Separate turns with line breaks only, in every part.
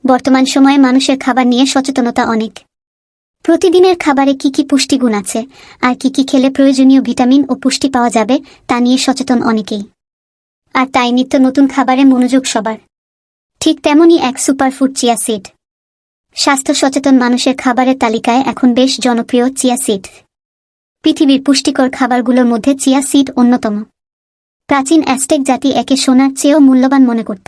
বর্তমান সময়ে মানুষের খাবার নিয়ে সচেতনতা অনেক। প্রতিদিনের খাবারে কি কি পুষ্টিগুণ আছে আর কি কি খেলে প্রয়োজনীয় ভিটামিন ও পুষ্টি পাওয়া যাবে তা নিয়ে সচেতন অনেকেই। আর তাই নিত্য নতুন খাবারে মনোযোগ সবার। ঠিক তেমনই এক সুপারফুড চিয়া সিড। স্বাস্থ্য সচেতন মানুষের খাবারের তালিকায় এখন বেশ জনপ্রিয় চিয়া সিড। পৃথিবীর পুষ্টিকর খাবারগুলোর মধ্যে চিয়া সিড অন্যতম। প্রাচীন অ্যাজটেক জাতি একে সোনার চেয়েও মূল্যবান মনে করত।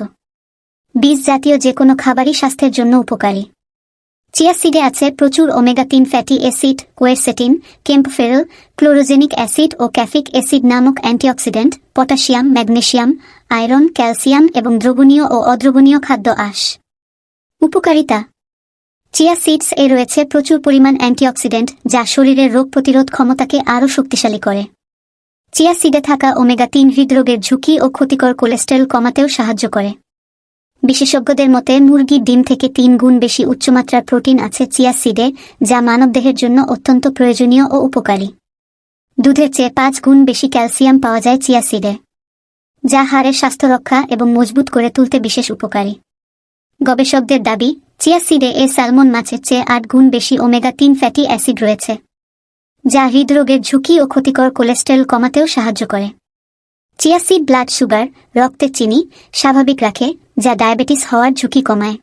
বীজ জাতীয় যে কোনো খাবারই স্বাস্থ্যের জন্য উপকারী। চিয়া সিডে আছে প্রচুর omega three fatty acid, quercetin, kaempferol, chlorogenic acid ও ক্যাফিক অ্যাসিড নামক antioxidant, potassium, magnesium, iron, calcium এবং দ্রবণীয় ও অদ্রবণীয় খাদ্য আঁশ। উপকারিতা: চিয়া সিডস এ রয়েছে প্রচুর পরিমাণ অ্যান্টিঅক্সিডেন্ট যা শরীরের রোগ প্রতিরোধ ক্ষমতাকে আরও শক্তিশালী করে। চিয়া সিডে থাকা ওমেগা-3 হৃদরোগের ঝুঁকি ও ক্ষতিকর কোলেস্টেরল কমাতেও সাহায্য করে। বিশেষজ্ঞদের মতে মুরগির ডিম থেকে 3 গুণ বেশি উচ্চমাত্রার প্রোটিন আছে চিয়া সিডে, যা মানবদেহের জন্য অত্যন্ত প্রয়োজনীয় ও উপকারী। দুধের চেয়ে 5 গুণ বেশি ক্যালসিয়াম পাওয়া যায় চিয়া সিডে, যা হাড়ের স্বাস্থ্য রক্ষা এবং মজবুত করে তুলতে বিশেষ উপকারী। গবেষকদের দাবি, চিয়া সিডে স্যালমন মাছের চেয়ে 8 গুণ বেশি ওমেগা-3 ফ্যাটি অ্যাসিড রয়েছে, যা হৃদরোগের ঝুঁকি ও ক্ষতিকর কোলেস্টেরল কমাতেও সাহায্য করে। চিয়া সিড ব্লাড সুগার, রক্তের চিনি, স্বাভাবিক রাখে, যা ডায়াবেটিস হওয়ার ঝুঁকি কমায়।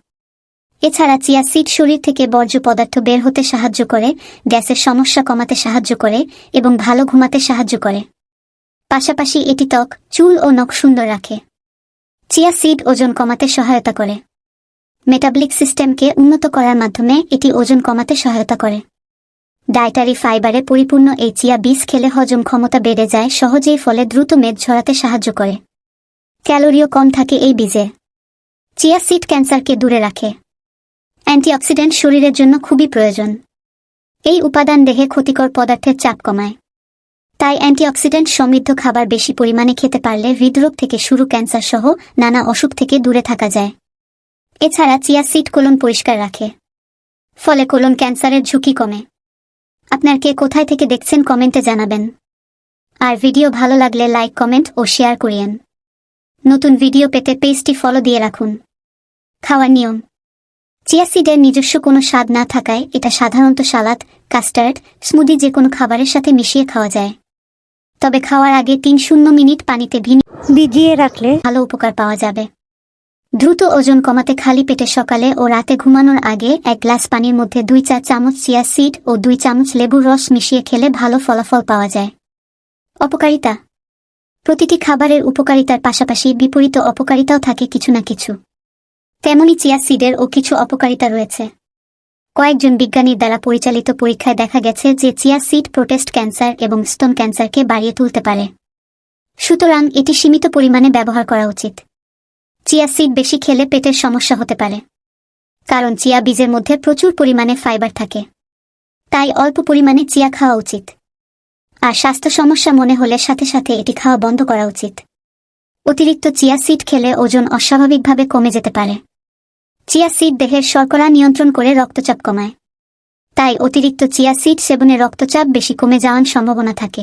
এছাড়া চিয়া সিড শরীর থেকে বর্জ্য পদার্থ বের হতে সাহায্য করে, গ্যাসের সমস্যা কমাতে সাহায্য করে এবং ভালো ঘুমাতে সাহায্য করে। পাশাপাশি এটি ত্বক, চুল ও নখ সুন্দর রাখে। চিয়া সিড ওজন কমাতে সহায়তা করে। মেটাবলিক সিস্টেমকে উন্নত করার মাধ্যমে এটি ওজন কমাতে সহায়তা করে। ডায়েটারি ফাইবারে পরিপূর্ণ এই চিয়া বীজ খেলে হজম ক্ষমতা বেড়ে যায় সহজেই, ফলে দ্রুত মেদ ঝরাতে সাহায্য করে। ক্যালোরিও কম থাকে এই বীজে। চিয়া সিড ক্যান্সারকে দূরে রাখে। অ্যান্টিঅক্সিডেন্ট শরীরের জন্য খুবই প্রয়োজন। এই উপাদান দেহে ক্ষতিকর পদার্থের চাপ কমায়। তাই অ্যান্টিঅক্সিডেন্ট সমৃদ্ধ খাবার বেশি পরিমাণে খেতে পারলে হৃদরোগ থেকে শুরু ক্যান্সার সহ নানা অসুখ থেকে দূরে থাকা যায়। এছাড়া চিয়া সিড কোলন পরিষ্কার রাখে, ফলে কোলন ক্যান্সারের ঝুঁকি কমে। আপনার কে কোথায় থেকে দেখছেন কমেন্টে জানাবেন। আর ভিডিও ভালো লাগলে লাইক, কমেন্ট ও শেয়ার করিয়েন। নতুন ভিডিও পেতে পেজটি ফলো দিয়ে রাখুন। খাওয়ার নিয়ম: চিয়া সিডের নিজস্ব কোনো স্বাদ না থাকায় এটা সাধারণত সালাদ, কাস্টার্ড, স্মুদি যে কোনো খাবারের সাথে মিশিয়ে খাওয়া যায়। তবে খাওয়ার আগে 3-0 মিনিট পানিতে ভিজিয়ে রাখলে ভালো উপকার পাওয়া যাবে। দ্রুত ওজন কমাতে খালি পেটে সকালে ও রাতে ঘুমানোর আগে 1 গ্লাস পানির মধ্যে 2 চা চামচ চিয়া সিড ও 2 চামচ লেবুর রস মিশিয়ে খেলে ভালো ফলাফল পাওয়া যায়। অপকারিতা: প্রতিটি খাবারের উপকারিতার পাশাপাশি বিপরীত অপকারিতাও থাকে কিছু না কিছু। তেমনি চিয়া সিডেরও কিছু অপকারিতা রয়েছে। কয়েকজন বিজ্ঞানীর দ্বারা পরিচালিত পরীক্ষায় দেখা গেছে যে চিয়া সিড প্রোস্টেট ক্যান্সার এবং স্তন ক্যান্সারকে বাড়িয়ে তুলতে পারে। সুতরাং এটি সীমিত পরিমাণে ব্যবহার করা উচিত। চিয়া সিড বেশি খেলে পেটের সমস্যা হতে পারে, কারণ চিয়া বীজের মধ্যে প্রচুর পরিমাণে ফাইবার থাকে। তাই অল্প পরিমাণে চিয়া খাওয়া উচিত। আর স্বাস্থ্য সমস্যা মনে হলে সাথে সাথে এটি খাওয়া বন্ধ করা উচিত। অতিরিক্ত চিয়া সিড খেলে ওজন অস্বাভাবিকভাবে কমে যেতে পারে। চিয়া সিড দেহের শর্করা নিয়ন্ত্রণ করে রক্তচাপ কমায়। তাই অতিরিক্ত চিয়া সিড সেবনে রক্তচাপ বেশি কমে যাওয়ার সম্ভাবনা থাকে।